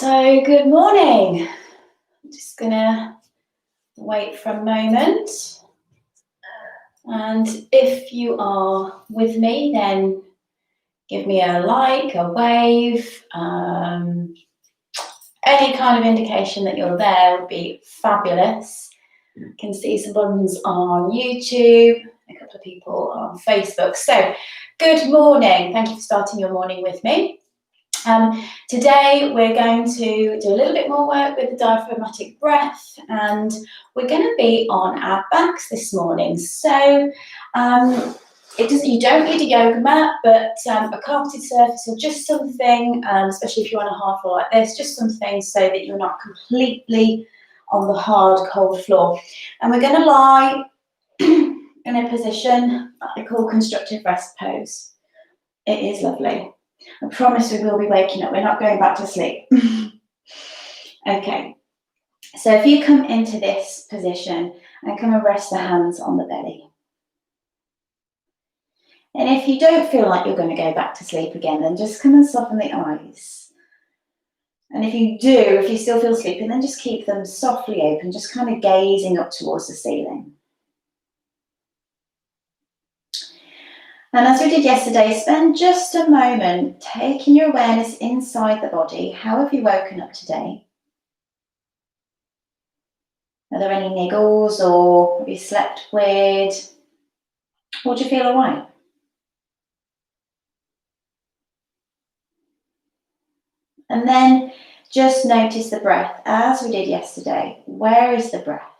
So good morning. I'm just gonna wait for a moment. And if you are with me, then give me a like, a wave, any kind of indication that you're there would be fabulous. I can see some buttons on YouTube, a couple of people on Facebook. So good morning. Thank you for starting your morning with me. Today we're going to do a little bit more work with the diaphragmatic breath, and we're going to be on our backs this morning. So you don't need a yoga mat, but a carpeted surface or just something, especially if you're on a hard floor like this, just something so that you're not completely on the hard, cold floor. And we're going to lie in a position that I call constructive rest pose. It is lovely. I promise we will be waking up. We're not going back to sleep. Okay. So if you come into this position and come and rest the hands on the belly. And if you don't feel like you're going to go back to sleep again, then just come and soften the eyes. And if you do, if you still feel sleepy, then just keep them softly open, just kind of gazing up towards the ceiling. And as we did yesterday, spend just a moment taking your awareness inside the body. How have you woken up today? Are there any niggles, or have you slept weird? Or do you feel all right? And then just notice the breath as we did yesterday. Where is the breath?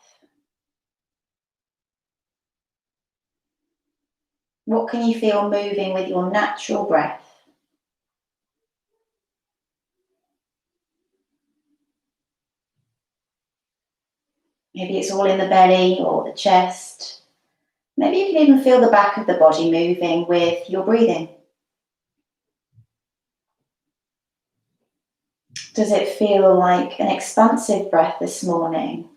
What can you feel moving with your natural breath? Maybe it's all in the belly or the chest. Maybe you can even feel the back of the body moving with your breathing. Does it feel like an expansive breath this morning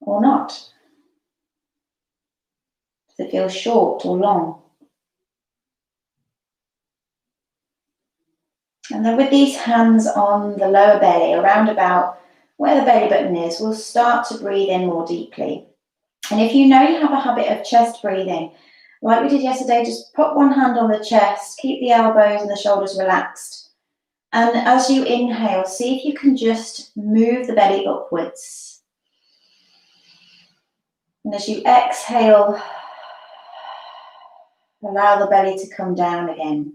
or not? Does it feel short or long? And then with these hands on the lower belly, around about where the belly button is, we'll start to breathe in more deeply. And if you know you have a habit of chest breathing, like we did yesterday, just put one hand on the chest, keep the elbows and the shoulders relaxed. And as you inhale, see if you can just move the belly upwards. And as you exhale, allow the belly to come down again.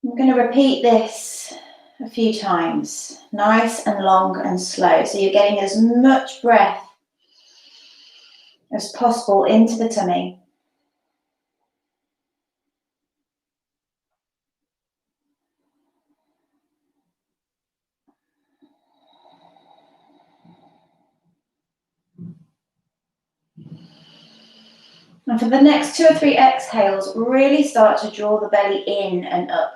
I'm going to repeat this a few times, nice and long and slow. So you're getting as much breath as possible into the tummy. And for the next 2 or 3 exhales, really start to draw the belly in and up.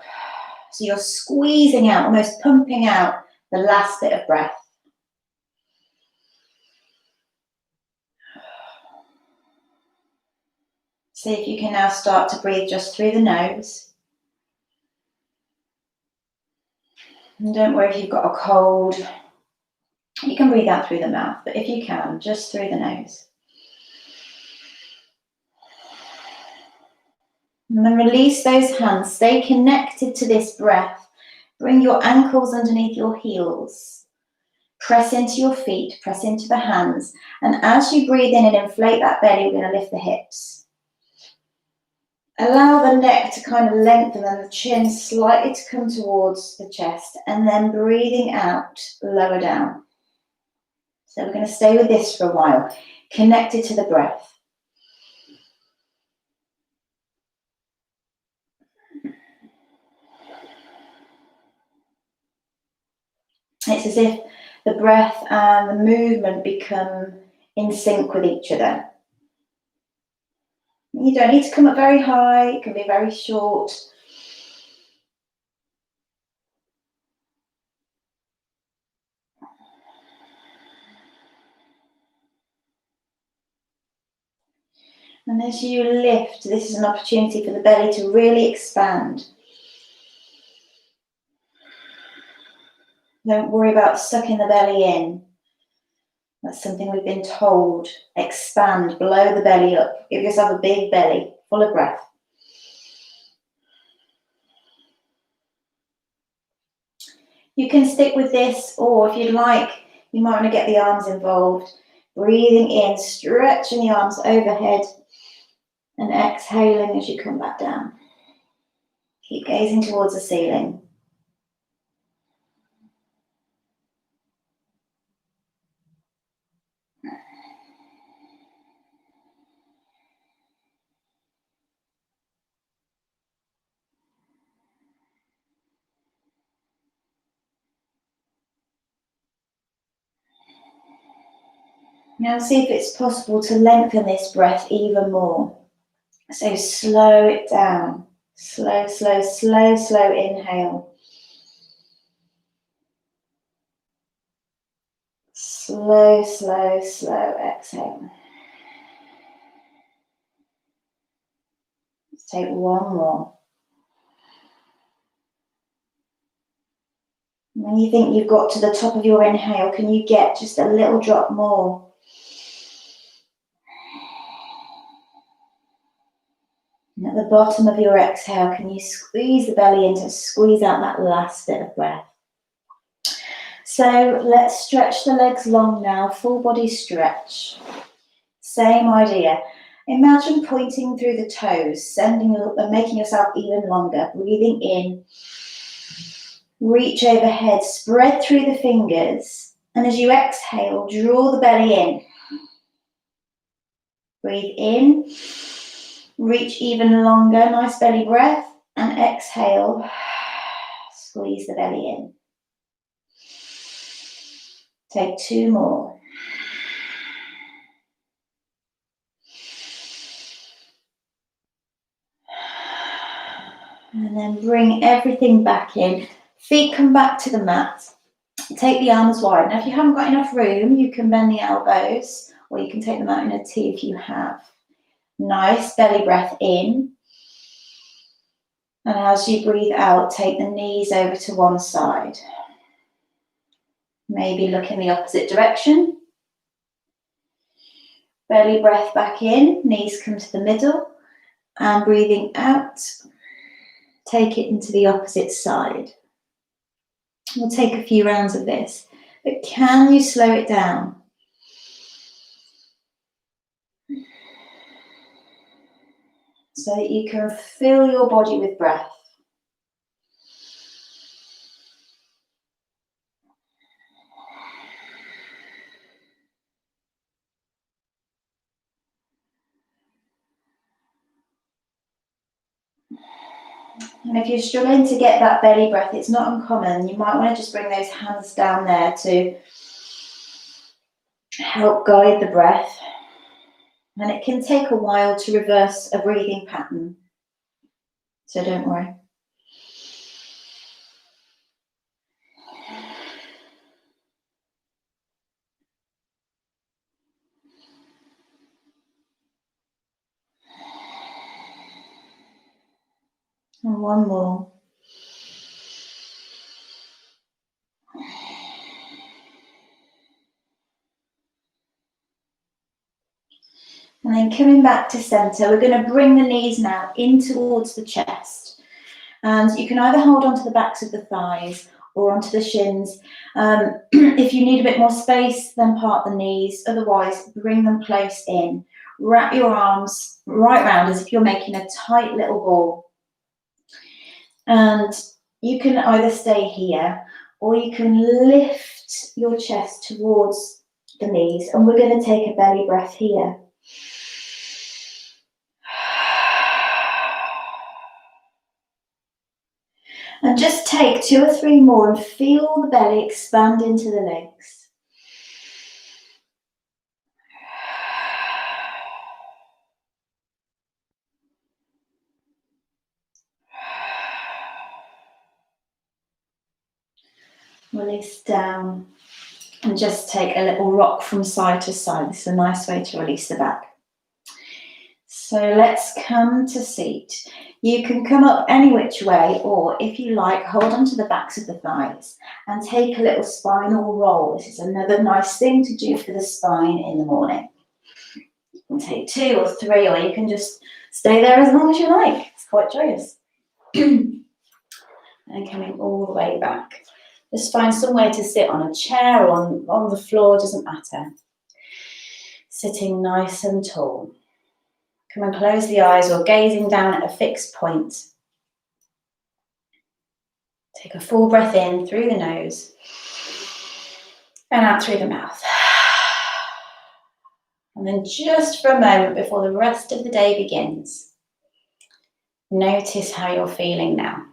So you're squeezing out, almost pumping out the last bit of breath. See if you can now start to breathe just through the nose. And don't worry if you've got a cold. You can breathe out through the mouth, but if you can, just through the nose. And then release those hands. Stay connected to this breath. Bring your ankles underneath your heels. Press into your feet, press into the hands. And as you breathe in and inflate that belly, we're going to lift the hips. Allow the neck to kind of lengthen and the chin slightly to come towards the chest. And then breathing out, lower down. So we're going to stay with this for a while, connected to the breath. It's as if the breath and the movement become in sync with each other. You don't need to come up very high, it can be very short. And as you lift, this is an opportunity for the belly to really expand. Don't worry about sucking the belly in. That's something we've been told. Expand, blow the belly up. Give yourself a big belly, full of breath. You can stick with this, or if you'd like, you might want to get the arms involved. Breathing in, stretching the arms overhead, and exhaling as you come back down. Keep gazing towards the ceiling. Now see if it's possible to lengthen this breath even more. So slow it down. Slow, slow, slow, slow inhale. Slow, slow, slow exhale. Let's take one more. When you think you've got to the top of your inhale, can you get just a little drop more? And at the bottom of your exhale, can you squeeze the belly in to squeeze out that last bit of breath? So let's stretch the legs long now, full body stretch. Same idea. Imagine pointing through the toes, making yourself even longer. Breathing in, reach overhead, spread through the fingers. And as you exhale, draw the belly in. Breathe in, reach even longer, nice belly breath. And exhale, squeeze the belly in. Take two more. And then bring everything back in. Feet come back to the mat. Take the arms wide. Now, if you haven't got enough room, you can bend the elbows, or you can take them out in a T if you have. Nice belly breath in. And as you breathe out, take the knees over to one side. Maybe look in the opposite direction. Belly breath back in, knees come to the middle. And breathing out, take it into the opposite side. We'll take a few rounds of this, but can you slow it down? So that you can fill your body with breath. And if you're struggling to get that belly breath, it's not uncommon. You might want to just bring those hands down there to help guide the breath. And it can take a while to reverse a breathing pattern. So don't worry. And one more. And then coming back to center, we're going to bring the knees now in towards the chest. And you can either hold onto the backs of the thighs or onto the shins. If you need a bit more space, then part the knees. Otherwise, bring them close in. Wrap your arms right round as if you're making a tight little ball. And you can either stay here or you can lift your chest towards the knees. And we're going to take a belly breath here. And just take 2 or 3 more and feel the belly expand into the legs. Release down and just take a little rock from side to side. This is a nice way to release the back. So let's come to seat. You can come up any which way, or if you like, hold onto the backs of the thighs and take a little spinal roll. This is another nice thing to do for the spine in the morning. You can take 2 or 3, or you can just stay there as long as you like. It's quite joyous. And coming all the way back. Just find somewhere to sit on a chair or on the floor, doesn't matter. Sitting nice and tall. Come and close the eyes or gazing down at a fixed point. Take a full breath in through the nose and out through the mouth. And then just for a moment before the rest of the day begins, notice how you're feeling now.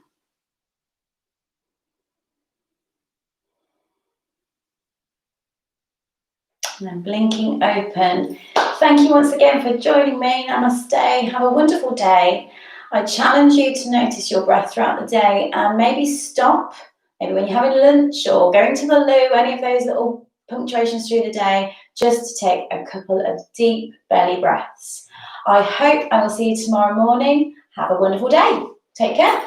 And then blinking open. Thank you once again for joining me. Namaste. Have a wonderful day. I challenge you to notice your breath throughout the day and maybe stop, maybe when you're having lunch or going to the loo, any of those little punctuations through the day, just to take a couple of deep belly breaths. I hope I will see you tomorrow morning. Have a wonderful day. Take care.